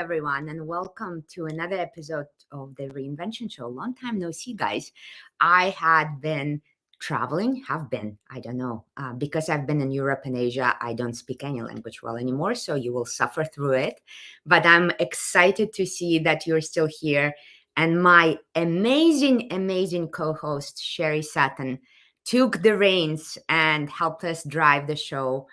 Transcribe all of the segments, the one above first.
everyone, and welcome to another episode of the Reinvention Show. Long time no see, guys. I had been traveling, I don't know, because I've been in Europe and Asia. I don't speak any language well anymore, so you will suffer through it. But I'm excited to see that you're still here. And my amazing co host, Sherri Sutton, took the reins and helped us drive the show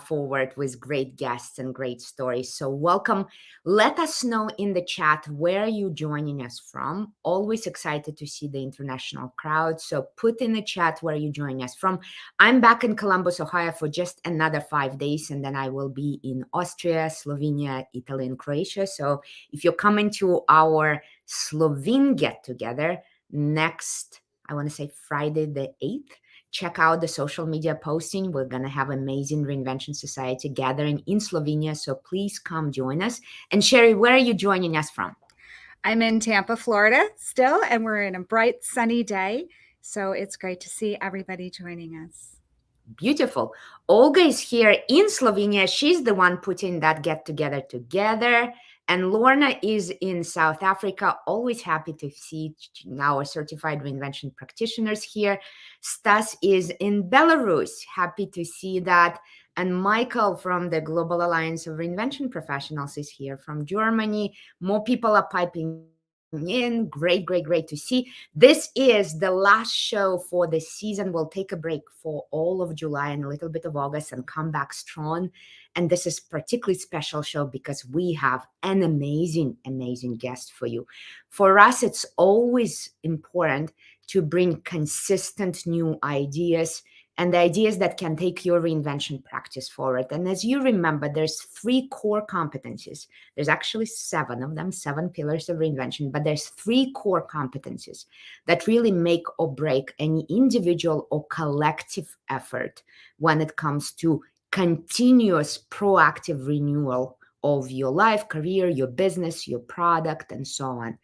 forward with great guests and great stories. So welcome. Let us know in the chat where you joining us from. Always excited to see the international crowd. So put in the chat where you join us from. I'm back in Columbus, Ohio for just another 5 days, and then I will be in Austria, Slovenia, Italy, and Croatia. So if you're coming to our Slovene get together next, I want to say Friday the 8th, check out the social media posting. We're going to have amazing Reinvention Society gathering in Slovenia. So please come join us. And Sherri, where are you joining us from? I'm in Tampa, Florida still, and we're in a bright, sunny day. So it's great to see everybody joining us. Beautiful. Olga is here in Slovenia. She's the one putting that get together. And Lorna is in South Africa. Always happy to see our certified reinvention practitioners here. Stas is in Belarus. Happy to see that. And Michael from the Global Alliance of Reinvention Professionals is here from Germany. More people are piping in. Great to see. This is the last show for the season. We'll take a break for all of July and a little bit of August and come back strong. And this is particularly special show because we have an amazing guest for you. For us, it's always important to bring consistent new ideas and the ideas that can take your reinvention practice forward. And as you remember, there's 3 core competencies. There's actually 7 of them, 7 pillars of reinvention, but there's 3 core competencies that really make or break any individual or collective effort when it comes to continuous proactive renewal of your life, career, your business, your product, and so on.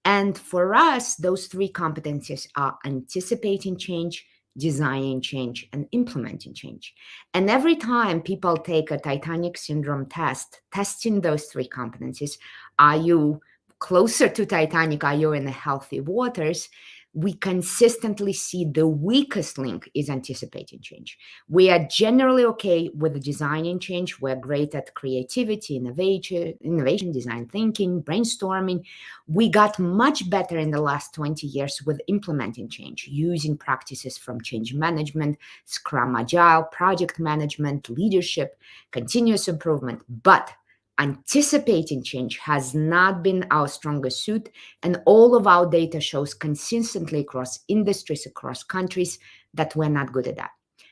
And for us, those 3 competencies are anticipating change, designing change, and implementing change. And every time people take a Titanic syndrome test, testing those 3 competencies, are you closer to Titanic? Are you in the healthy waters? We consistently see the weakest link is anticipating change. We are generally okay with designing change. We're great at creativity, innovation, design thinking, brainstorming. We got much better in the last 20 years with implementing change, using practices from change management, Scrum Agile, project management, leadership, continuous improvement. But anticipating change has not been our strongest suit, and all of our data shows consistently across industries, across countries, that we're not good at that.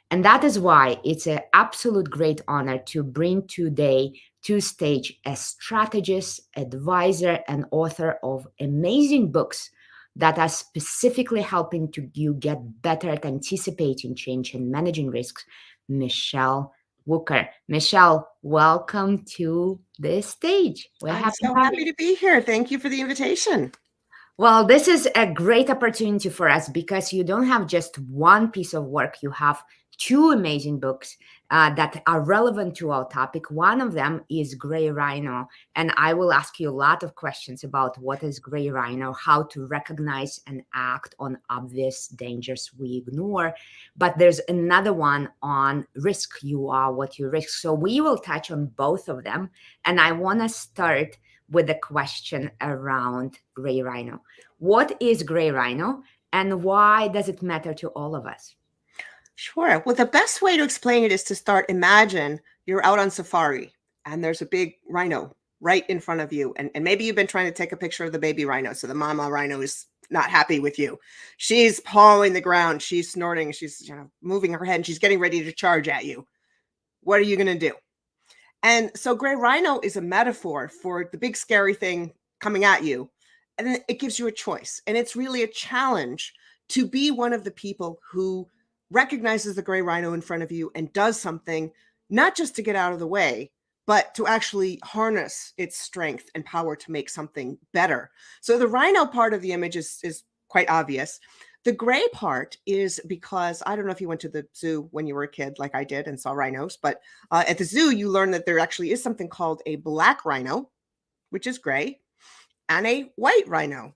And that is why it's an absolute great honor to bring today to stage a strategist, advisor, and author of amazing books that are specifically helping you get better at anticipating change and managing risks, Michele Wucker. Michele, welcome to the stage. I'm so happy to be here. Thank you for the invitation. Well, this is a great opportunity for us because you don't have just one piece of work. You have 2 amazing books that are relevant to our topic. One of them is Gray Rhino, and I will ask you a lot of questions about what is Gray Rhino, how to recognize and act on obvious dangers we ignore. But there's another one on risk. You are what you risk. So we will touch on both of them. And I want to start with a question around Gray Rhino. What is Gray Rhino, and why does it matter to all of us? Sure. Well, the best way to explain it is to imagine you're out on safari and there's a big rhino right in front of you. And maybe you've been trying to take a picture of the baby rhino. So the mama rhino is not happy with you. She's pawing the ground. She's snorting. She's moving her head, and she's getting ready to charge at you. What are you going to do? And so Gray Rhino is a metaphor for the big scary thing coming at you. And then it gives you a choice. And it's really a challenge to be one of the people who recognizes the Gray Rhino in front of you and does something, not just to get out of the way, but to actually harness its strength and power to make something better. So the rhino part of the image is quite obvious. The gray part is because, I don't know if you went to the zoo when you were a kid like I did and saw rhinos, but at the zoo, you learn that there actually is something called a black rhino. which is gray, and a white rhino,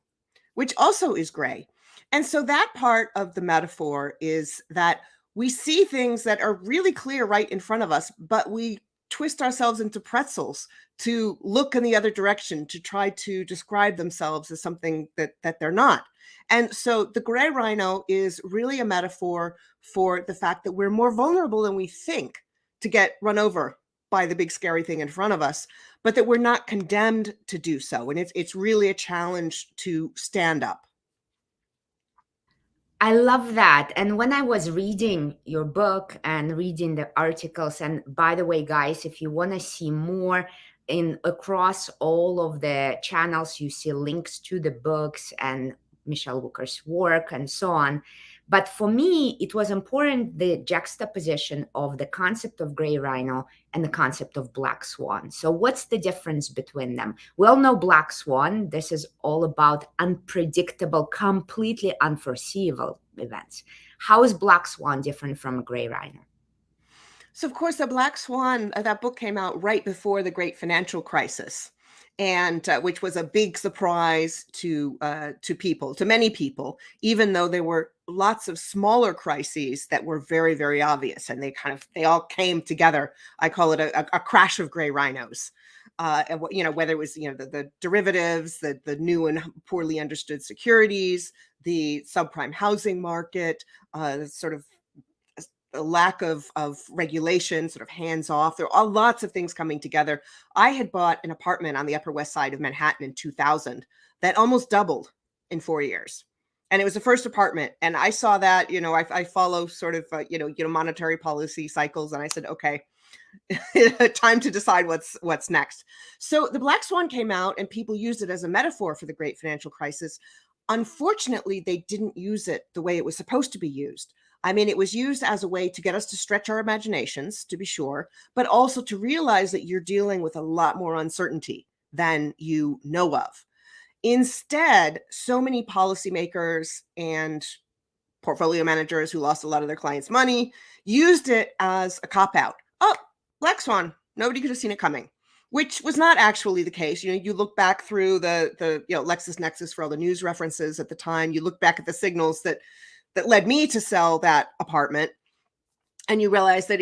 which also is gray. And so that part of the metaphor is that we see things that are really clear right in front of us, but we twist ourselves into pretzels to look in the other direction to try to describe themselves as something that they're not. And so the gray rhino is really a metaphor for the fact that we're more vulnerable than we think to get run over by the big scary thing in front of us, but that we're not condemned to do so. And it's really a challenge to stand up. I love that. And when I was reading your book and reading the articles, and by the way, guys, if you want to see more in across all of the channels, you see links to the books and Michele Wucker's work and so on. But for me, it was important the juxtaposition of the concept of gray rhino and the concept of black swan. So what's the difference between them? We all know black swan. This is all about unpredictable, completely unforeseeable events. How is black swan different from a gray rhino? So, of course, the Black Swan, that book came out right before the great financial crisis, and which was a big surprise to people, to many people, even though there were lots of smaller crises that were very, very obvious, and they all came together. I call it a crash of gray rhinos. And whether it was the derivatives, the new and poorly understood securities, the subprime housing market, sort of a lack of regulation, sort of hands off. There are lots of things coming together. I had bought an apartment on the Upper West Side of Manhattan in 2000 that almost doubled in 4 years. And it was the first apartment. And I saw that, I follow sort of, monetary policy cycles. And I said, okay, time to decide what's next. So the Black Swan came out and people used it as a metaphor for the great financial crisis. Unfortunately, they didn't use it the way it was supposed to be used. I mean, it was used as a way to get us to stretch our imaginations, to be sure, but also to realize that you're dealing with a lot more uncertainty than you know of. Instead, so many policymakers and portfolio managers who lost a lot of their clients' money used it as a cop-out. Oh, Black Swan, nobody could have seen it coming, which was not actually the case. You look back through the LexisNexis for all the news references at the time. You look back at the signals that led me to sell that apartment. And you realize that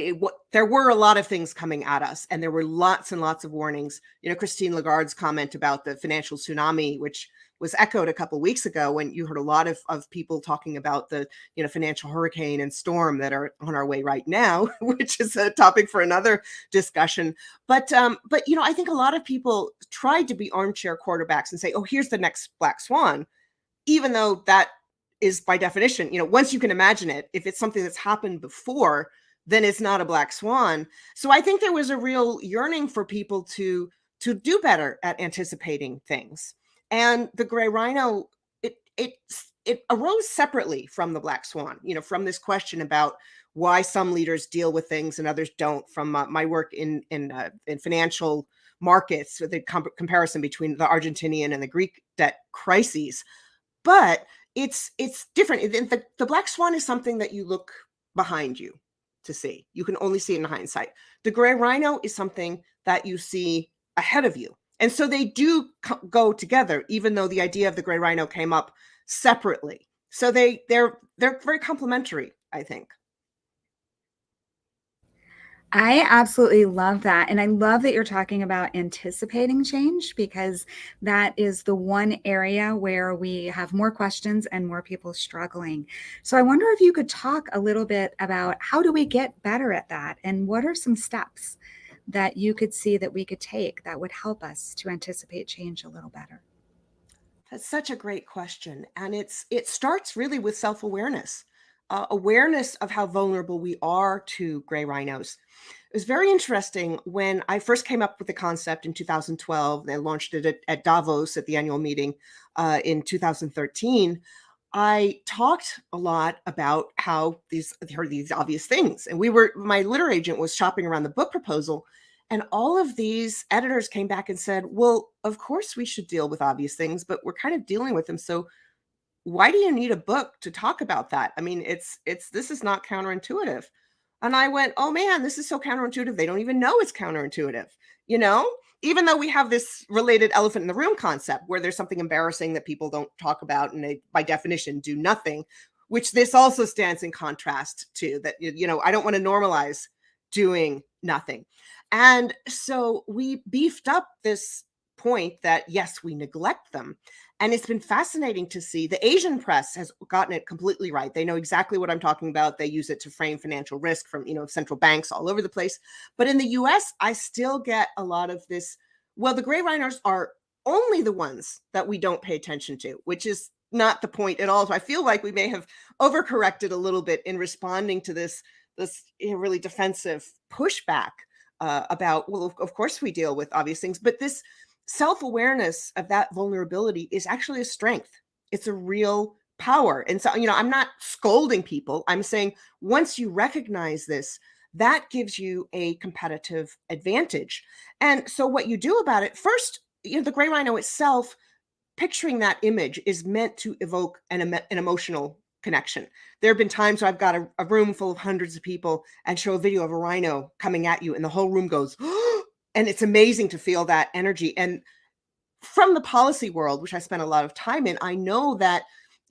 there were a lot of things coming at us, and there were lots and lots of warnings. Christine Lagarde's comment about the financial tsunami, which was echoed a couple of weeks ago when you heard a lot of people talking about the financial hurricane and storm that are on our way right now, which is a topic for another discussion. But I think a lot of people tried to be armchair quarterbacks and say, oh, here's the next Black Swan, even though that is by definition, once you can imagine it, if it's something that's happened before, then it's not a Black Swan. So I think there was a real yearning for people to do better at anticipating things. And the gray rhino, it arose separately from the Black Swan, from this question about why some leaders deal with things and others don't, from my work in financial markets, the comparison between the Argentinian and the Greek debt crises. But it's different. The Black Swan is something that you look behind you to see. You can only see it in hindsight. The gray rhino is something that you see ahead of you. And so they do go together, even though the idea of the gray rhino came up separately. So they're very complementary, I think. I absolutely love that. And I love that you're talking about anticipating change, because that is the one area where we have more questions and more people struggling. So I wonder if you could talk a little bit about how do we get better at that? And what are some steps that you could see that we could take that would help us to anticipate change a little better? That's such a great question. And it starts really with self-awareness. Awareness of how vulnerable we are to gray rhinos. It was very interesting when I first came up with the concept in 2012 and launched it at Davos at the annual meeting in 2013. I talked a lot about how there are these obvious things. And my literary agent was shopping around the book proposal, and all of these editors came back and said, well, of course we should deal with obvious things, but we're kind of dealing with them. So why do you need a book to talk about that? I mean, this is not counterintuitive. And I went, oh man, this is so counterintuitive. They don't even know it's counterintuitive, even though we have this related elephant in the room concept where there's something embarrassing that people don't talk about and they, by definition, do nothing, which this also stands in contrast to, that, I don't want to normalize doing nothing. And so we beefed up this point that, yes, we neglect them. And it's been fascinating to see. The Asian press has gotten it completely right. They know exactly what I'm talking about. They use it to frame financial risk from, central banks all over the place. But in the US, I still get a lot of this, well, the gray rhinos are only the ones that we don't pay attention to, which is not the point at all. So I feel like we may have overcorrected a little bit in responding to this really defensive pushback about, well, of course we deal with obvious things, but this self-awareness of that vulnerability is actually a strength. It's a real power. And so, I'm not scolding people. I'm saying once you recognize this, that gives you a competitive advantage. And so what you do about it, first, the gray rhino itself, picturing that image is meant to evoke an emotional connection. There have been times where I've got a room full of hundreds of people and show a video of a rhino coming at you and the whole room goes, and it's amazing to feel that energy. And from the policy world, which I spent a lot of time in, I know that,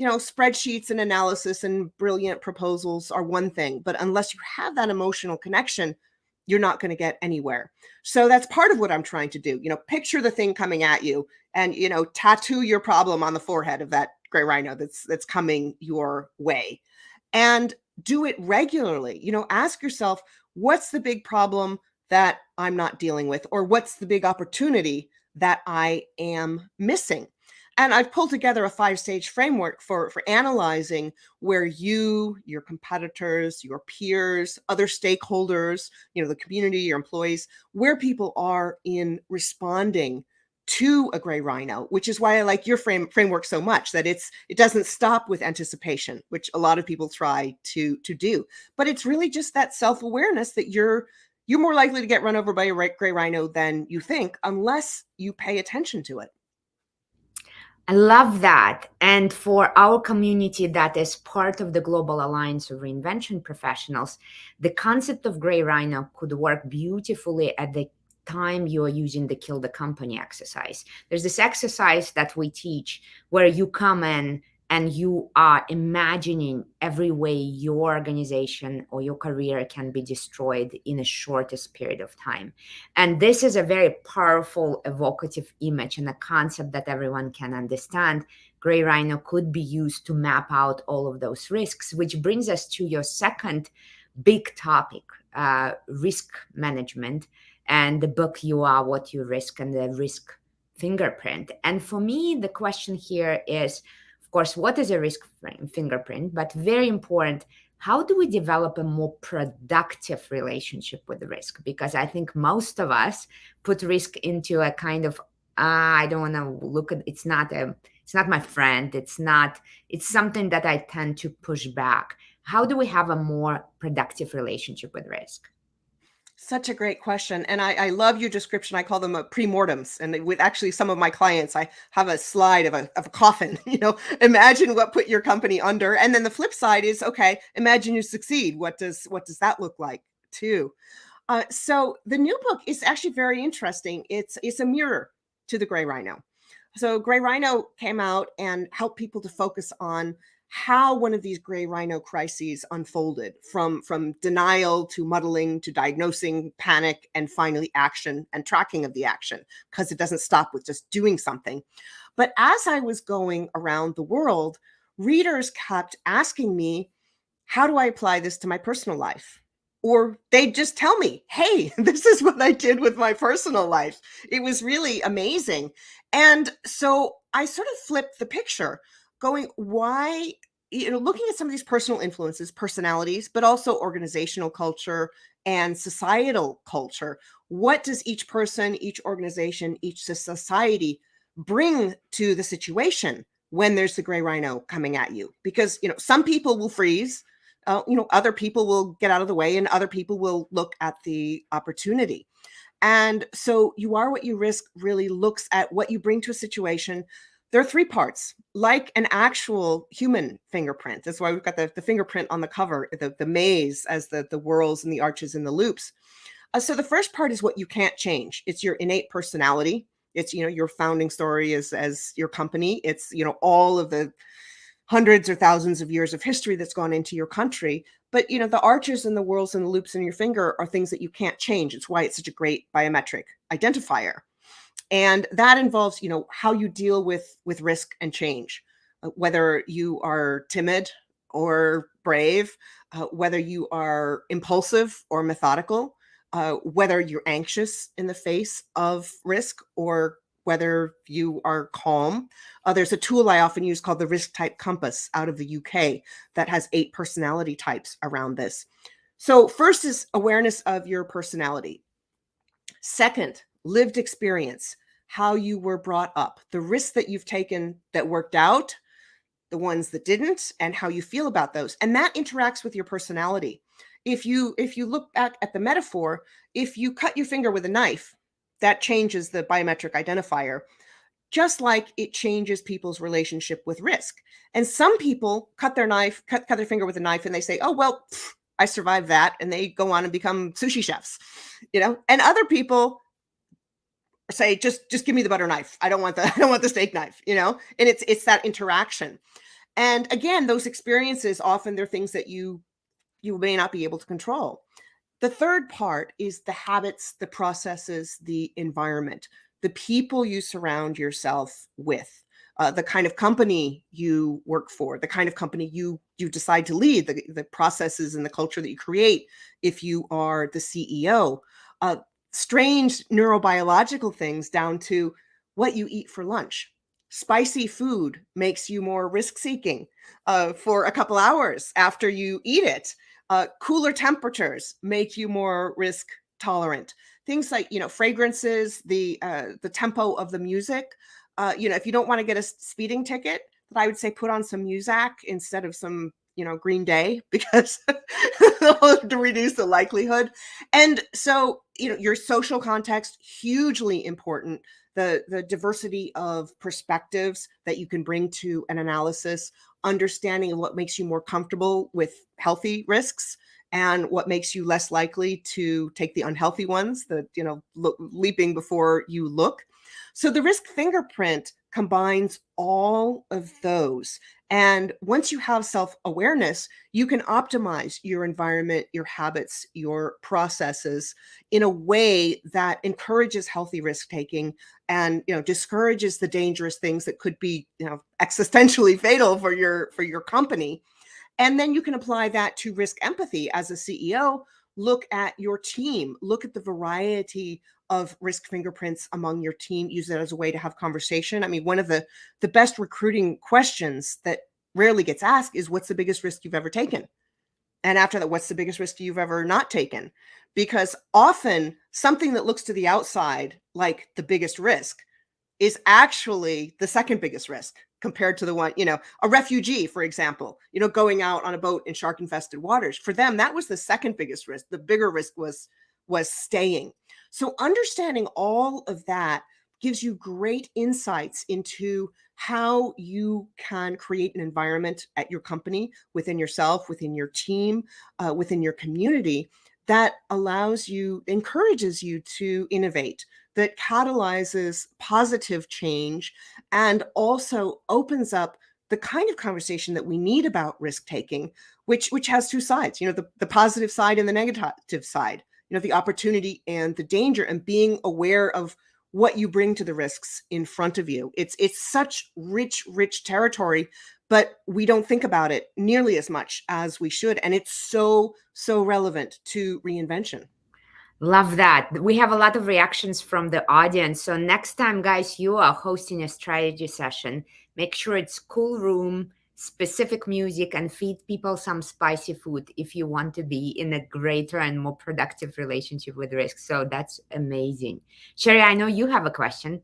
spreadsheets and analysis and brilliant proposals are one thing, but unless you have that emotional connection, you're not going to get anywhere. So that's part of what I'm trying to do. Picture the thing coming at you and, tattoo your problem on the forehead of that gray rhino that's coming your way, and do it regularly. Ask yourself, what's the big problem that I'm not dealing with? Or what's the big opportunity that I am missing? And I've pulled together a 5-stage framework for analyzing where you, your competitors, your peers, other stakeholders, the community, your employees, where people are in responding to a gray rhino, which is why I like your framework so much, that it doesn't stop with anticipation, which a lot of people try to do. But it's really just that self-awareness that you're more likely to get run over by a gray rhino than you think, unless you pay attention to it. I love that. And for our community that is part of the Global Alliance of Reinvention Professionals, the concept of gray rhino could work beautifully at the time you are using the Kill the Company exercise. There's this exercise that we teach where you come in and you are imagining every way your organization or your career can be destroyed in the shortest period of time. And this is a very powerful, evocative image and a concept that everyone can understand. Gray Rhino could be used to map out all of those risks, which brings us to your second big topic, risk management, and the book You Are What You Risk and the risk fingerprint. And for me, the question here is, of course, what is a risk fingerprint? But very important, how do we develop a more productive relationship with the risk? Because I think most of us put risk into a kind of, I don't want to look at, it's not my friend. It's something that I tend to push back. How do we have a more productive relationship with risk? Such a great question. And I love your description. I call them PreMortems. And with actually some of my clients, I have a slide of a coffin, imagine what put your company under. And then the flip side is, okay, imagine you succeed. What does that look like too? So the new book is actually very interesting. It's a mirror to the Gray Rhino. So Gray Rhino came out and helped people to focus on how one of these gray rhino crises unfolded, from denial to muddling to diagnosing, panic, and finally action and tracking of the action, because it doesn't stop with just doing something. But as I was going around the world, readers kept asking me, how do I apply this to my personal life? Or they'd just tell me, hey, this is what I did with my personal life. It was really amazing. And so I sort of flipped the picture, going, why, looking at some of these personal influences, personalities, but also organizational culture and societal culture. What does each person, each organization, each society bring to the situation when there's the gray rhino coming at you? Because, some people will freeze, other people will get out of the way, and other people will look at the opportunity. And so You Are What You Risk really looks at what you bring to a situation. There are 3 parts, like an actual human fingerprint. That's why we've got the fingerprint on the cover, the maze as the whorls and the arches and the loops. So the first part is what you can't change. It's your innate personality. It's, your founding story as your company. It's, all of the hundreds or thousands of years of history that's gone into your country. But, the arches and the whorls and the loops in your finger are things that you can't change. It's why it's such a great biometric identifier. And that involves, how you deal with risk and change, whether you are timid or brave, whether you are impulsive or methodical, whether you're anxious in the face of risk or whether you are calm. There's a tool I often use called the Risk Type Compass out of the UK that has 8 personality types around this. So first is awareness of your personality. Second, lived experience, how you were brought up, the risks that you've taken that worked out, the ones that didn't, and how you feel about those. And that interacts with your personality. If you look back at the metaphor, if you cut your finger with a knife, that changes the biometric identifier, just like it changes people's relationship with risk. And some people cut their finger with a knife and they say, oh, well, I survived that. And they go on and become sushi chefs, and other people say, just give me the butter knife. I don't want the steak knife, and it's that interaction. And again, those experiences, often they're things that you may not be able to control. The third part is the habits, the processes, the environment, the people you surround yourself with, the kind of company you work for, the kind of company you decide to lead, the processes and the culture that you create if you are the CEO. Strange neurobiological things down to what you eat for lunch. Spicy food makes you more risk-seeking for a couple hours after you eat it. Cooler temperatures make you more risk tolerant. Things like, fragrances, the tempo of the music. If you don't want to get a speeding ticket, I would say put on some Muzak instead of some, Green Day, because to reduce the likelihood. And so, your social context, hugely important. The diversity of perspectives that you can bring to an analysis, understanding of what makes you more comfortable with healthy risks and what makes you less likely to take the unhealthy ones, leaping before you look. So the risk fingerprint combines all of those. And once you have self-awareness, you can optimize your environment, your habits, your processes in a way that encourages healthy risk-taking and, discourages the dangerous things that could be, existentially fatal for your company. And then you can apply that to risk empathy as a CEO. Look at your team, look at the variety of risk fingerprints among your team, use it as a way to have conversation. I mean, one of the best recruiting questions that rarely gets asked is, what's the biggest risk you've ever taken? And after that, what's the biggest risk you've ever not taken? Because often something that looks to the outside like the biggest risk is actually the second biggest risk compared to the one, a refugee, for example, going out on a boat in shark infested waters. For them, that was the second biggest risk. The bigger risk was staying. So understanding all of that gives you great insights into how you can create an environment at your company, within yourself, within your team, within your community that encourages you to innovate, that catalyzes positive change, and also opens up the kind of conversation that we need about risk taking, which has two sides, the positive side and the negative side, the opportunity and the danger, and being aware of what you bring to the risks in front of you. It's such rich territory, but we don't think about it nearly as much as we should. And it's so relevant to reinvention. Love that. We have a lot of reactions from the audience. So next time, guys, you are hosting a strategy session, make sure it's cool room, specific music, and feed people some spicy food if you want to be in a greater and more productive relationship with risk. So that's amazing. Sherri, I know you have a question.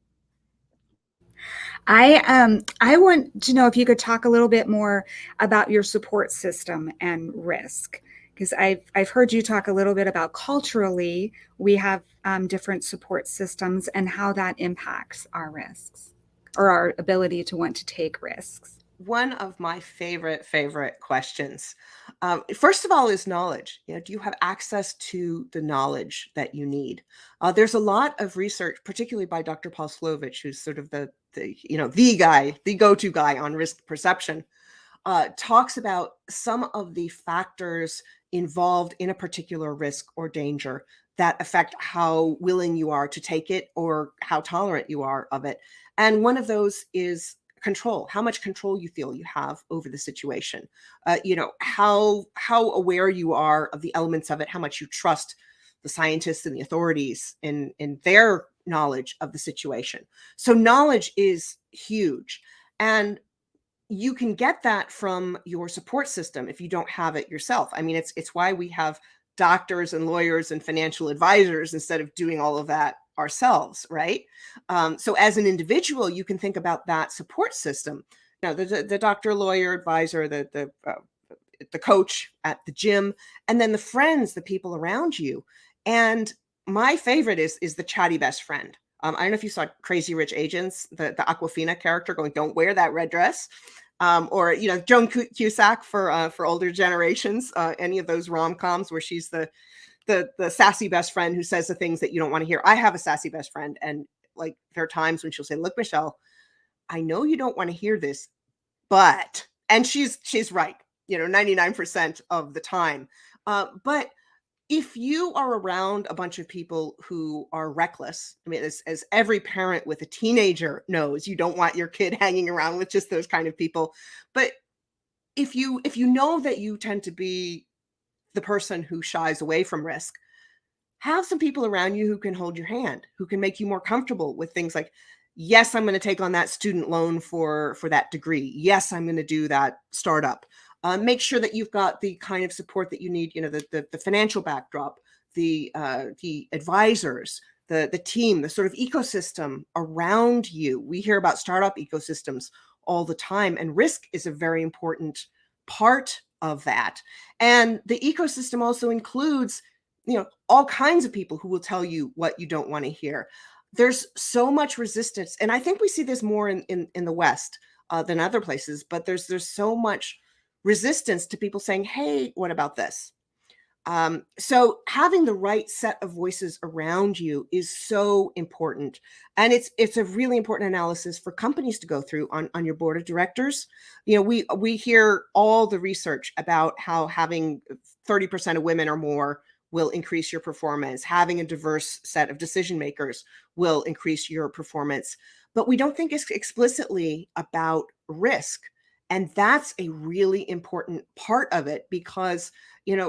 I want to know if you could talk a little bit more about your support system and risk, because I've heard you talk a little bit about culturally we have different support systems and how that impacts our risks or our ability to want to take risks. one of my favorite questions, first of all, is knowledge. Do you have access to the knowledge that you need? There's a lot of research, particularly by Dr. Paul Slovich, who's sort of the guy, the go-to guy on risk perception, talks about some of the factors involved in a particular risk or danger that affect how willing you are to take it or how tolerant you are of it. And one of those is control, how much control you feel you have over the situation. How aware you are of the elements of it, how much you trust the scientists and the authorities in their knowledge of the situation. So knowledge is huge. And you can get that from your support system if you don't have it yourself. I mean, it's why we have doctors and lawyers and financial advisors instead of doing all of that ourselves, right? So as an individual, you can think about that support system. The doctor, lawyer, advisor, the coach at the gym, and then the friends, the people around you. And my favorite is the chatty best friend. I don't know if you saw Crazy Rich Asians, the Aquafina character going, "Don't wear that red dress," or Joan Cusack for older generations. Any of those rom-coms where she's the sassy best friend who says the things that you don't want to hear. I have a sassy best friend, and like there are times when she'll say, "Look, Michelle, I know you don't want to hear this, but," and she's right, 99% of the time. But if you are around a bunch of people who are reckless, I mean, as every parent with a teenager knows, you don't want your kid hanging around with just those kind of people. But if you know that you tend to be the person who shies away from risk, have some people around you who can hold your hand, who can make you more comfortable with things like, yes, I'm going to take on that student loan for that degree. Yes, I'm going to do that startup. Make sure that you've got the kind of support that you need, the financial backdrop, the advisors, the team, the sort of ecosystem around you. We hear about startup ecosystems all the time, and risk is a very important part of that. And the ecosystem also includes, all kinds of people who will tell you what you don't want to hear. There's so much resistance, and I think we see this more in the West than other places, but there's so much resistance to people saying, "Hey, what about this?" So having the right set of voices around you is so important. And it's a really important analysis for companies to go through on your board of directors. We hear all the research about how having 30% of women or more will increase your performance. Having a diverse set of decision makers will increase your performance. But we don't think explicitly about risk. And that's a really important part of it because,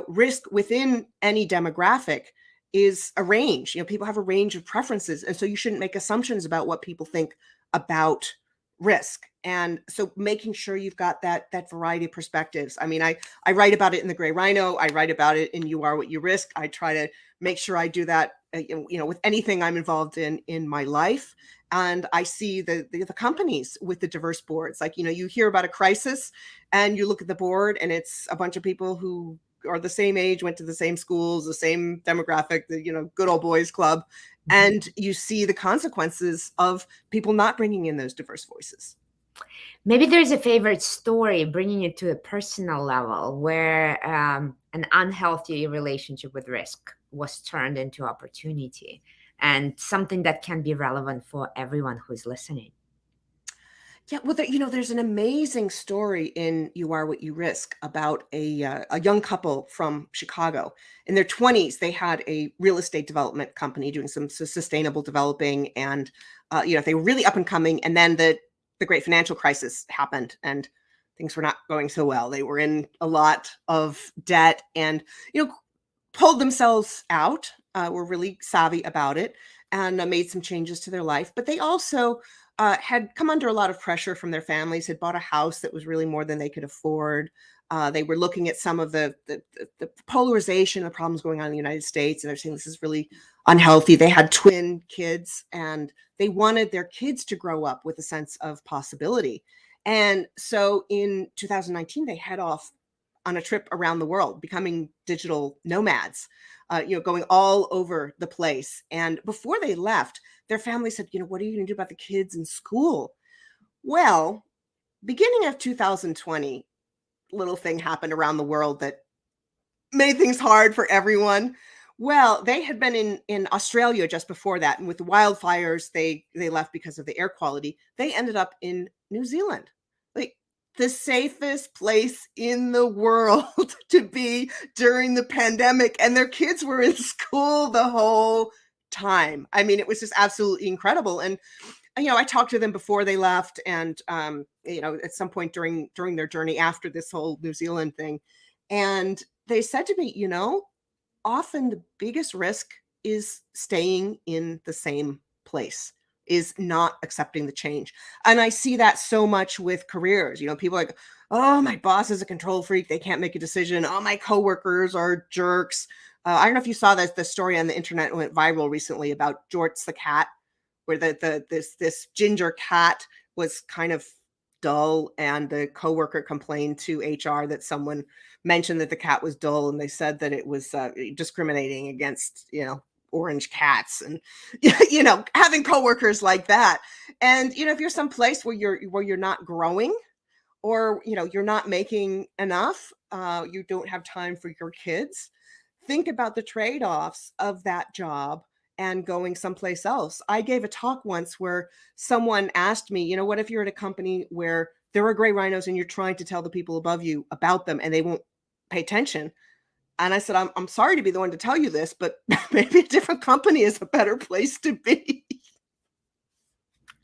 risk within any demographic is a range. People have a range of preferences. And so you shouldn't make assumptions about what people think about risk. And so making sure you've got that variety of perspectives. I mean, I write about it in the Gray Rhino. I write about it in You Are What You Risk. I try to make sure I do that, with anything I'm involved in my life. And I see the companies with the diverse boards. Like, you hear about a crisis and you look at the board and it's a bunch of people who are the same age, went to the same schools, the same demographic, the good old boys club. And you see the consequences of people not bringing in those diverse voices. Maybe there's a favorite story bringing it to a personal level where an unhealthy relationship with risk was turned into opportunity and something that can be relevant for everyone who's listening. Yeah, well, there's an amazing story in You Are What You Risk about a young couple from Chicago. In their 20s, they had a real estate development company doing some sustainable developing, and they were really up and coming. And then the great financial crisis happened, and things were not going so well. They were in a lot of debt, and pulled themselves out. Were really savvy about it, and made some changes to their life. But they also had come under a lot of pressure from their families, had bought a house that was really more than they could afford. They were looking at some of the polarization, the problems going on in the United States, and they're saying this is really unhealthy. They had twin kids, and they wanted their kids to grow up with a sense of possibility. And so in 2019, they head off on a trip around the world, becoming digital nomads, going all over the place. And before they left, their family said, what are you going to do about the kids in school? Well, beginning of 2020, little thing happened around the world that made things hard for everyone. Well, they had been in Australia just before that, and with the wildfires, they left because of the air quality. They ended up in New Zealand, like the safest place in the world to be during the pandemic, and their kids were in school the whole time. I mean, it was just absolutely incredible. And I talked to them before they left, and at some point during their journey after this whole New Zealand thing, and they said to me, often the biggest risk is staying in the same place, is not accepting the change. And I see that so much with careers. People are like, oh, my boss is a control freak. They can't make a decision. Oh, my coworkers are jerks. I don't know if you saw the story on the internet went viral recently about Jorts the cat, where this ginger cat was kind of dull, and the coworker complained to HR that someone mentioned that the cat was dull, and they said that it was discriminating against orange cats, and having coworkers like that. And if you're someplace where you're not growing, or you're not making enough, you don't have time for your kids, think about the trade-offs of that job and going someplace else. I gave a talk once where someone asked me, what if you're at a company where there are gray rhinos and you're trying to tell the people above you about them and they won't pay attention? And I said, I'm sorry to be the one to tell you this, but maybe a different company is a better place to be.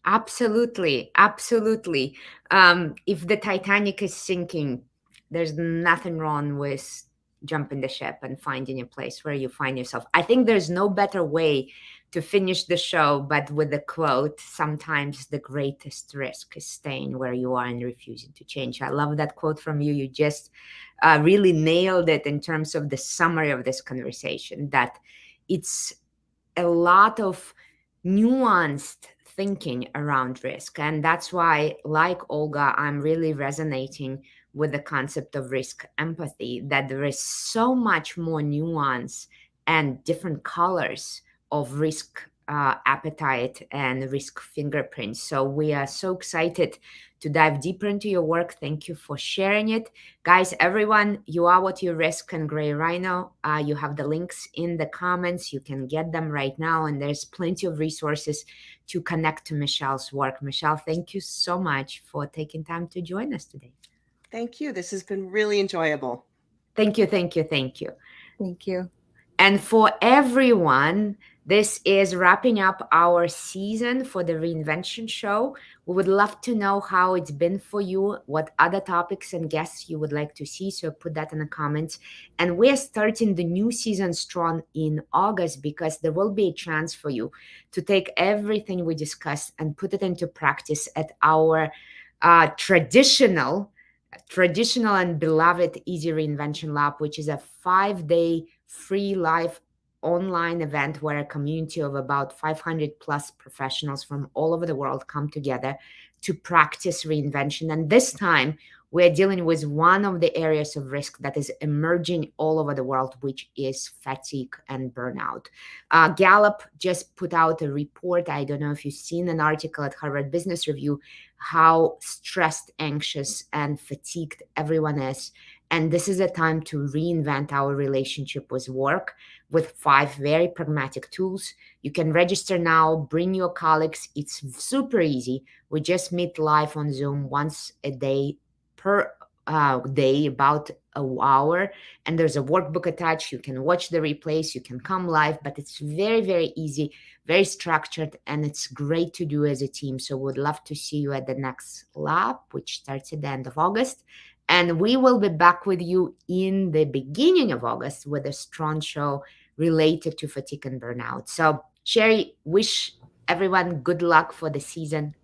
Absolutely. Absolutely. If the Titanic is sinking, there's nothing wrong with jumping the ship and finding a place where you find yourself. I think there's no better way to finish the show, but with the quote, sometimes the greatest risk is staying where you are and refusing to change. I love that quote from you. You just really nailed it in terms of the summary of this conversation, that it's a lot of nuanced thinking around risk. And that's why, like Olga, I'm really resonating with the concept of risk empathy, that there is so much more nuance and different colors of risk appetite and risk fingerprints. So we are so excited to dive deeper into your work. Thank you for sharing it. Guys, everyone, you are what you risk and Gray Rhino. You have the links in the comments. You can get them right now. And there's plenty of resources to connect to Michele's work. Michele, thank you so much for taking time to join us today. Thank you. This has been really enjoyable. Thank you, thank you, thank you. Thank you. And for everyone, this is wrapping up our season for the Reinvention show. We would love to know how it's been for you, what other topics and guests you would like to see. So put that in the comments. And we're starting the new season strong in August, because there will be a chance for you to take everything we discussed and put it into practice at our traditional and beloved Easy Reinvention Lab, which is a 5-day free live online event where a community of about 500 plus professionals from all over the world come together to practice reinvention. And this time we're dealing with one of the areas of risk that is emerging all over the world, which is fatigue and burnout. Gallup just put out a report. I don't know if you've seen an article at Harvard Business Review, how stressed, anxious, and fatigued everyone is. And this is a time to reinvent our relationship with work with 5 very pragmatic tools. You can register now, bring your colleagues. It's super easy. We just meet live on Zoom once a day per day, about an hour. And there's a workbook attached. You can watch the replays. You can come live, but it's very, very easy, very structured, and it's great to do as a team. So we'd love to see you at the next lab, which starts at the end of August. And we will be back with you in the beginning of August with a strong show related to fatigue and burnout. So, Sherri, wish everyone good luck for the season.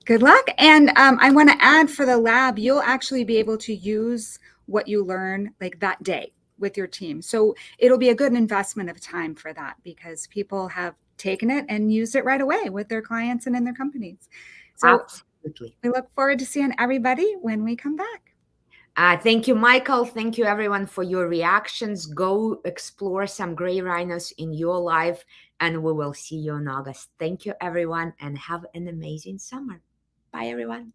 Good luck. And I want to add, for the lab, you'll actually be able to use what you learn like that day with your team. So it'll be a good investment of time for that, because people have taken it and used it right away with their clients and in their companies. So absolutely, we look forward to seeing everybody when we come back. Thank you, Michael. Thank you, everyone, for your reactions. Go explore some gray rhinos in your life, and we will see you in August. Thank you, everyone, and have an amazing summer. Bye, everyone.